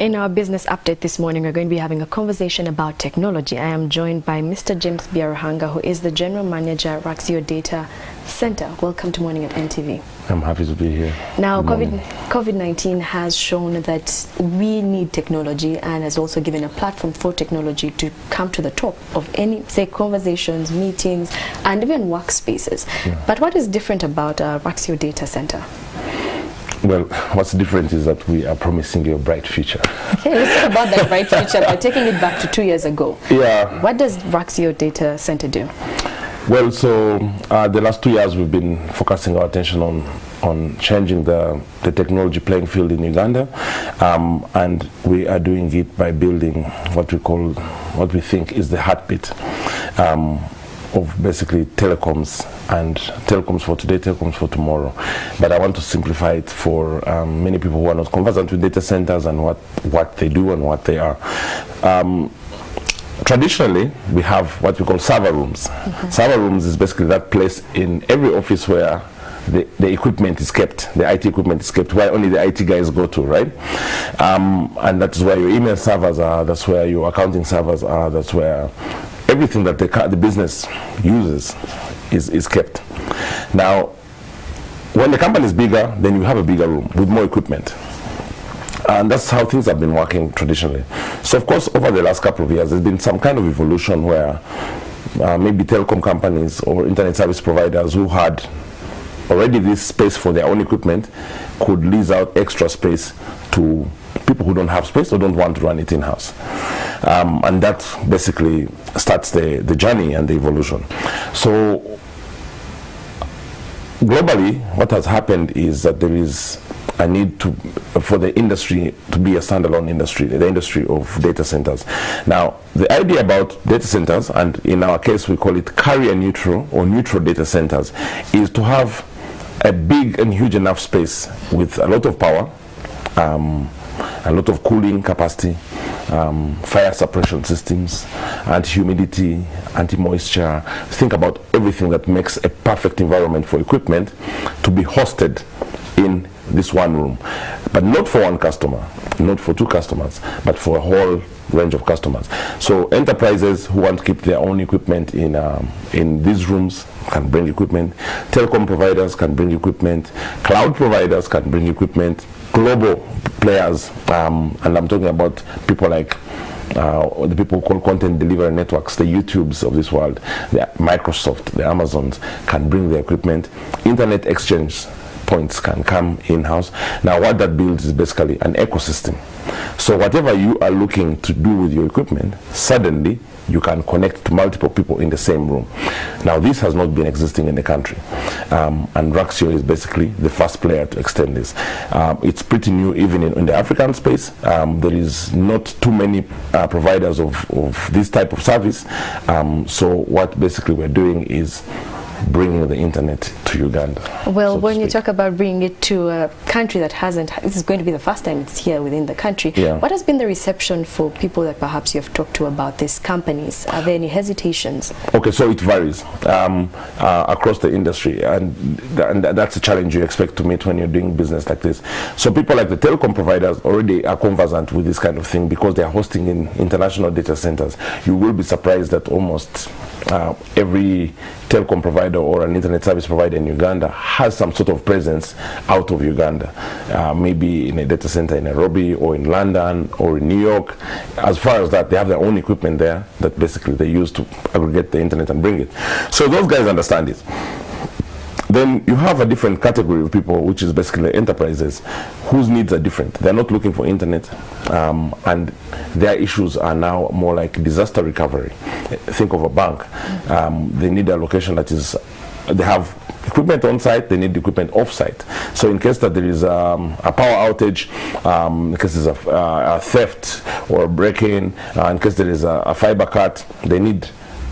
In our business update this morning, we're going to be having a conversation about technology. I am joined by Mr. James Biaruhanga, who is the General Manager at Raxio Data Center. Welcome to Morning at NTV. I'm happy to be here. Now, COVID-19 has shown that we need technology and has also given a platform for technology to come to the top of any, say, conversations, meetings, and even workspaces. Yeah. But what is different about Raxio Data Center? Well, what's different is that we are promising you a bright future. Okay, let's talk about that bright future by taking it back to 2 years ago. Yeah. What does Raxio Data Center do? Well, so the last 2 years we've been focusing our attention on changing the technology playing field in Uganda, and we are doing it by building what we think is the heartbeat of basically telecoms, and telecoms for today, telecoms for tomorrow. But I want to simplify it for many people who are not conversant with data centers and what they do and what they are. Traditionally, we have what we call server rooms. Server rooms is basically that place in every office where the equipment is kept, the IT equipment is kept, where only the IT guys go to, right? And that's where your email servers are, that's where your accounting servers are, that's where everything that the business uses is kept. Now, when the company is bigger, then you have a bigger room with more equipment. And that's how things have been working traditionally. So of course, over the last couple of years, there's been some kind of evolution where maybe telecom companies or internet service providers who had already this space for their own equipment could lease out extra space to people who don't have space or don't want to run it in-house. And that basically starts the journey and the evolution. So globally, what has happened is that there is a need for the industry to be a standalone industry, the industry of data centers. Now, the idea about data centers, and in our case we call it carrier neutral or neutral data centers, is to have a big and huge enough space with a lot of power, a lot of cooling capacity, fire suppression systems, anti-humidity, anti-moisture. Think about everything that makes a perfect environment for equipment to be hosted in this one room, but not for one customer, not for two customers, but for a whole range of customers. So enterprises who want to keep their own equipment in these rooms can bring equipment. Telecom providers can bring equipment. Cloud providers can bring equipment. Global players, and I'm talking about people like the people who call content delivery networks, the YouTubes of this world, the Microsoft, the Amazons can bring their equipment. Internet exchange points can come in-house. Now what that builds is basically an ecosystem. So whatever you are looking to do with your equipment, suddenly you can connect to multiple people in the same room. Now this has not been existing in the country, and Raxio is basically the first player to extend this. It's pretty new even in the African space. There is not too many providers of this type of service, so what basically we're doing is bringing the internet to Uganda. Well, when you talk about bringing it to a country that hasn't, this is going to be the first time it's here within the country. Yeah. What has been the reception for people that perhaps you have talked to about these companies? Are there any hesitations? Okay, so it varies across the industry, and that's a challenge you expect to meet when you're doing business like this. So people like the telecom providers already are conversant with this kind of thing because they are hosting in international data centers. You will be surprised that almost every telecom provider or an internet service provider in Uganda has some sort of presence out of Uganda, maybe in a data center in Nairobi or in London or in New York. As far as that, they have their own equipment there that basically they use to aggregate the internet and bring it. So those guys understand it. Then you have a different category of people, which is basically enterprises whose needs are different. They're not looking for internet, and their issues are now more like disaster recovery. Think of a bank. They need a location that is, they have equipment on site, they need equipment off site. So in case that there is a power outage, in case there's a theft or a break-in, in case there is a fiber cut, they need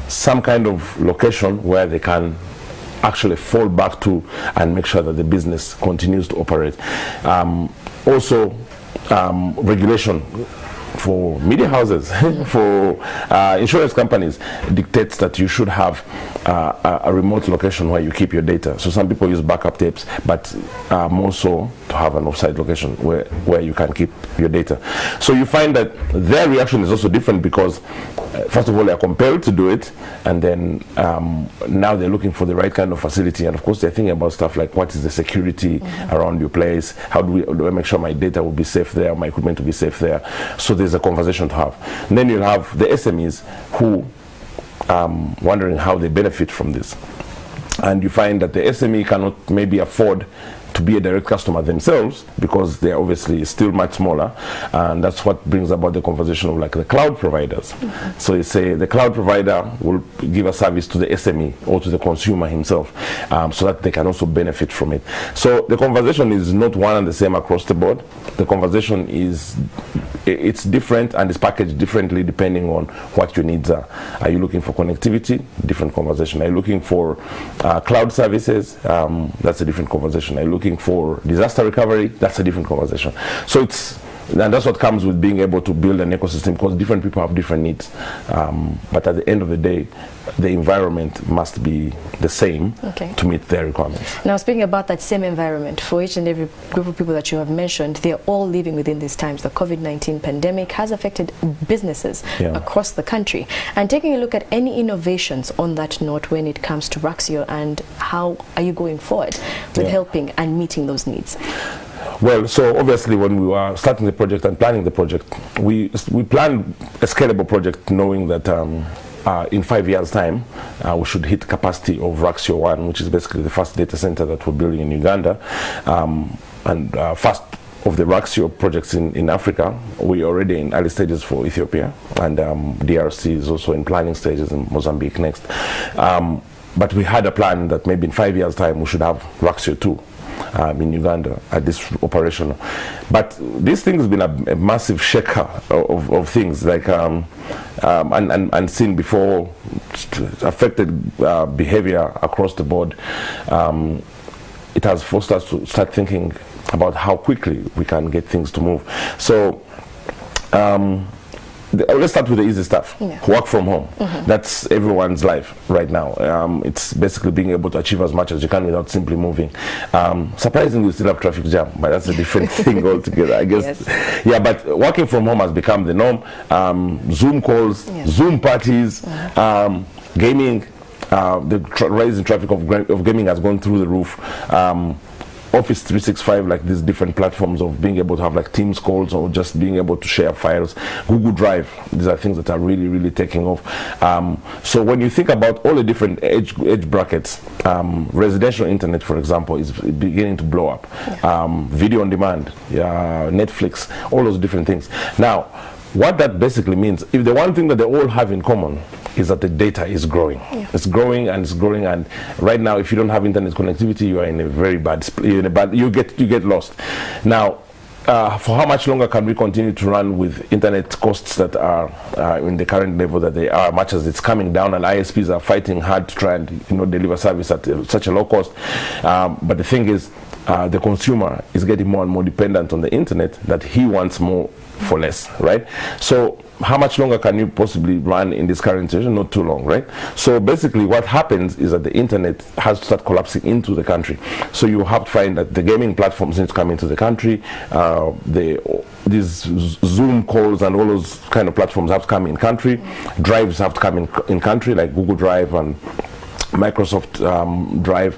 some kind of location where they can actually fall back to and make sure that the business continues to operate. Also, regulation for media houses, for insurance companies dictates that you should have a remote location where you keep your data. So some people use backup tapes, but more so to have an offsite location where you can keep your data. So you find that their reaction is also different because first of all they are compelled to do it, and then now they're looking for the right kind of facility, and of course they're thinking about stuff like what is the security around your place, how do I make sure my data will be safe there, my equipment will be safe there. So there's a conversation to have. And then you'll have the SMEs who wondering how they benefit from this, and you find that the SME cannot maybe afford to be a direct customer themselves because they're obviously still much smaller, and that's what brings about the conversation of like the cloud providers. So you say the cloud provider will give a service to the SME or to the consumer himself, so that they can also benefit from it. So the conversation is not one and the same across the board. The conversation is it's different and it's packaged differently depending on what your needs are. Are you looking for connectivity? Different conversation. Are you looking for cloud services? That's a different conversation. Are you looking for disaster recovery? That's a different conversation. So and that's what comes with being able to build an ecosystem, because different people have different needs. But at the end of the day, the environment must be the same to meet their requirements. Now, speaking about that same environment, for each and every group of people that you have mentioned, they're all living within these times. The COVID-19 pandemic has affected businesses across the country. And taking a look at any innovations on that note when it comes to Raxio, and how are you going forward with helping and meeting those needs? Well, so obviously when we were starting the project and planning the project, we planned a scalable project knowing that in 5 years' time, we should hit capacity of Raxio 1, which is basically the first data center that we're building in Uganda, and first of the Raxio projects in Africa. We're already in early stages for Ethiopia, and DRC is also in planning stages, in Mozambique next. But we had a plan that maybe in 5 years' time we should have Raxio 2. In Uganda at this operation, but this thing has been a massive shaker of things, like and seen before, affected behavior across the board. It has forced us to start thinking about how quickly we can get things to move. So let's start with the easy stuff. Work from home. That's everyone's life right now. It's basically being able to achieve as much as you can without simply moving. Surprisingly, we still have traffic jam, but that's a different thing altogether, I guess. Yeah, but working from home has become the norm. Zoom calls, Zoom parties, gaming. The rise in traffic of gaming has gone through the roof. Office 365, like these different platforms of being able to have like Teams calls or just being able to share files. Google Drive, these are things that are really, really taking off. So when you think about all the different age brackets, residential internet, for example, is beginning to blow up. Video on demand, Netflix, all those different things. Now, what that basically means, if the one thing that they all have in common is that the data is growing. It's growing and it's growing, and right now if you don't have internet connectivity, you are in a very bad you get lost. Now, for how much longer can we continue to run with internet costs that are in the current level that they are, much as it's coming down and ISPs are fighting hard to try and deliver service at such a low cost? But the thing is, the consumer is getting more and more dependent on the internet, that he wants more for less, right? So how much longer can you possibly run in this current situation? Not too long, right? So basically what happens is that the internet has to start collapsing into the country. So you have to find that the gaming platforms need to come into the country. These Zoom calls and all those kind of platforms have to come in country. Drives have to come in country, like Google Drive and Microsoft Drive,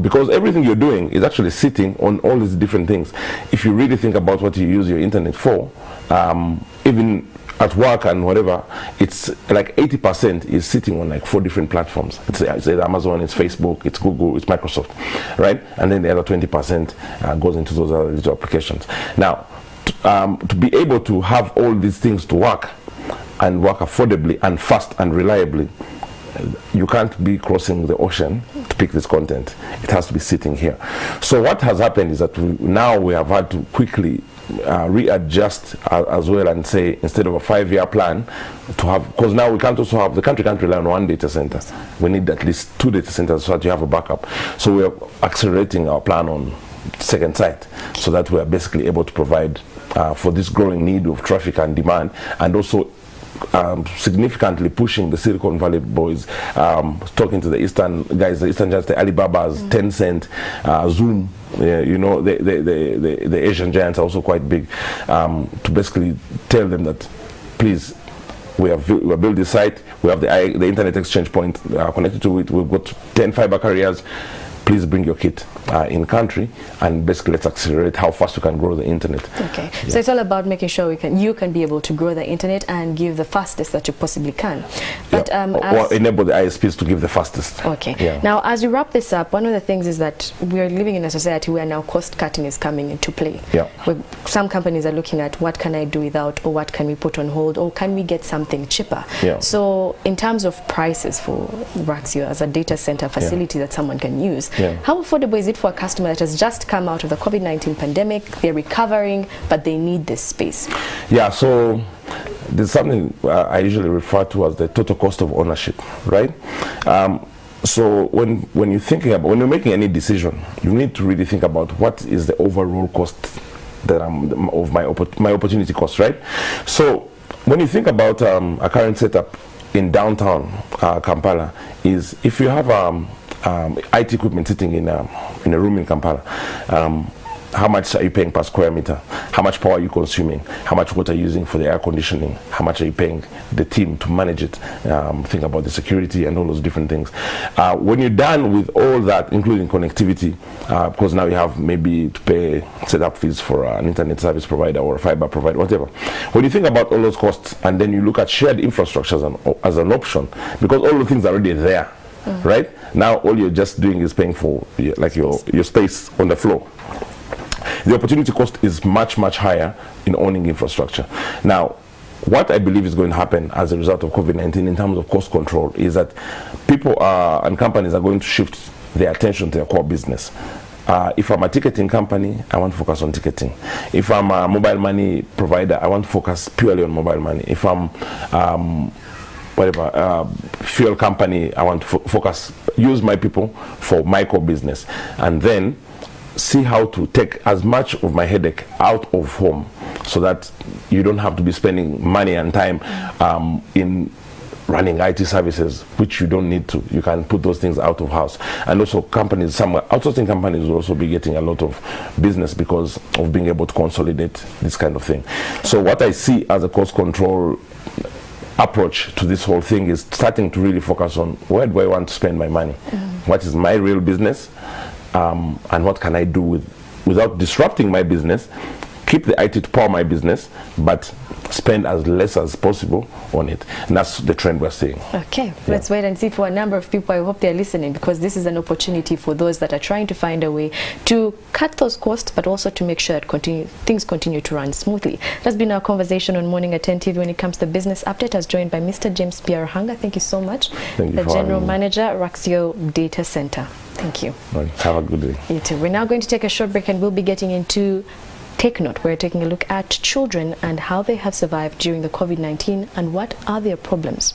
because everything you're doing is actually sitting on all these different things. If you really think about what you use your internet for, even at work and whatever, it's like 80% is sitting on like 4 different platforms. It's Amazon, it's Facebook, it's Google, it's Microsoft, right? And then the other 20% goes into those other little applications. Now, to be able to have all these things to work and work affordably and fast and reliably, you can't be crossing the ocean to pick this content. It has to be sitting here. So what has happened is that now we have had to quickly readjust as well, and say, instead of a 5-year plan, to have, because now we can't also have, the country can't rely on 1 data center. We need at least 2 data centers so that you have a backup. So we are accelerating our plan on second site, so that we are basically able to provide for this growing need of traffic and demand, and also significantly pushing the Silicon Valley boys, talking to the Eastern guys, the Eastern giants, the Alibabas, Tencent, Zoom. You know, the Asian giants are also quite big, to basically tell them that, please, we have built this site, we have the internet exchange point connected to it, we've got 10 fiber carriers, please bring your kit in country, and basically let's accelerate how fast we can grow the internet. Okay, yeah. So it's all about making sure you can be able to grow the internet and give the fastest that you possibly can. But or enable the ISPs to give the fastest. Okay. Yeah. Now, as we wrap this up, one of the things is that we are living in a society where now cost cutting is coming into play. Yeah. Where some companies are looking at what can I do without, or what can we put on hold, or can we get something cheaper? Yeah. So in terms of prices for Raxio as a data center facility that someone can use, how affordable is it for a customer that has just come out of the COVID-19 pandemic, they're recovering, but they need this space? Yeah, so there's something I usually refer to as the total cost of ownership, right? So when you're thinking about, when you're making any decision, you need to really think about what is the overall cost that of my opportunity cost, right? So when you think about a current setup in downtown Kampala, is if you have IT equipment sitting in a room in Kampala, how much are you paying per square meter? How much power are you consuming? How much water are you using for the air conditioning? How much are you paying the team to manage it? Think about the security and all those different things. When you're done with all that, including connectivity, because now you have maybe to pay setup fees for an internet service provider or a fiber provider, whatever. When you think about all those costs and then you look at shared infrastructure as an option, because all the things are already there, right? Now all you're just doing is paying for your space on the floor. The opportunity cost is much, much higher in owning infrastructure. Now, what I believe is going to happen as a result of COVID-19 in terms of cost control is that people and companies are going to shift their attention to their core business. If I'm a ticketing company, I want to focus on ticketing. If I'm a mobile money provider, I want to focus purely on mobile money. If I'm fuel company, I want to use my people for micro business, and then see how to take as much of my headache out of home so that you don't have to be spending money and time in running IT services, which you don't need to. You can put those things out of house. And also companies, some outsourcing companies will also be getting a lot of business because of being able to consolidate this kind of thing. So what I see as a cost control approach to this whole thing is starting to really focus on where do I want to spend my money? What is my real business? And what can I do without disrupting my business, keep the IT to power my business, but spend as less as possible on it. And that's the trend we're seeing. Okay, let's wait and see for a number of people. I hope they're listening, because this is an opportunity for those that are trying to find a way to cut those costs, but also to make sure that things continue to run smoothly. That's been our conversation on Morning Attentive when it comes to business update. I was joined by Mr. James Byarahanga. Thank you so much. Thank you. The General Manager, Raxio Data Center. Thank you. Right. Have a good day. You too. We're now going to take a short break and we'll be getting into Take Note. We're taking a look at children and how they have survived during the COVID-19 and what are their problems.